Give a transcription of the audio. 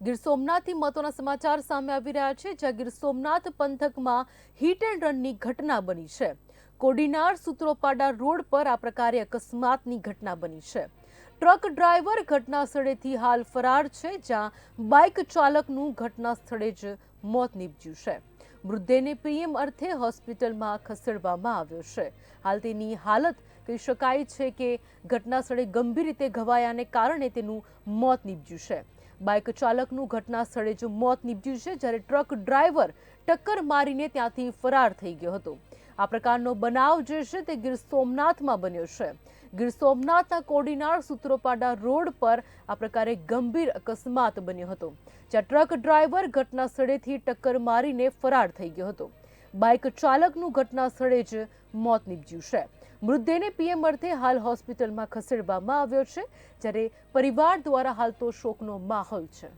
ગીર સોમનાથથી મહત્વના સમાચાર સામે આવી રહ્યા છે, જ્યાં ગીર સોમનાથ પંથકમાં હિટ એન્ડ રનની ઘટના બની છે। કોડીનાર સૂત્રોપાડા રોડ પર આ પ્રકારે અકસ્માતની ઘટના બની છે। ટ્રક ડ્રાઈવર ઘટના સ્થળેથી હાલ ફરાર છે, જ્યાં બાઇક ચાલકનું ઘટના સ્થળે જ મોત નીપજ્યું છે। મૃતદેહને પીએમ અર્થે હોસ્પિટલમાં ખસેડવામાં આવ્યો છે। હાલ તેની હાલત કહી શકાય છે કે ઘટના સ્થળે ગંભીર રીતે ઘવાયાને કારણે તેનું મોત નીપજ્યું છે। બાઇક ચાલકનું ઘટના સ્થળે જ મોત નીપજ્યું છે, જ્યારે ટ્રક ડ્રાઈવર ટક્કર મારીને ત્યાંથી ફરાર થઈ ગયો હતો। આ પ્રકારનો બનાવ જે છે તે ગીર સોમનાથમાં બન્યો છે। ગીર સોમનાથના કોડીનાર સૂત્રોપાડા રોડ પર આ પ્રકારે ગંભીર અકસ્માત બન્યો હતો, જ્યાં ટ્રક ડ્રાઈવર ઘટના સ્થળેથી ટક્કર મારીને ફરાર થઈ ગયો હતો। બાઇક ચાલકનું ઘટના સ્થળે જ મોત નીપજ્યું છે। મૃતદેહને પીએમ અર્થે હાલ હોસ્પિટલમાં ખસેડવામાં આવ્યો છે, જ્યારે પરિવાર દ્વારા હાલ તો શોકનો માહોલ છે।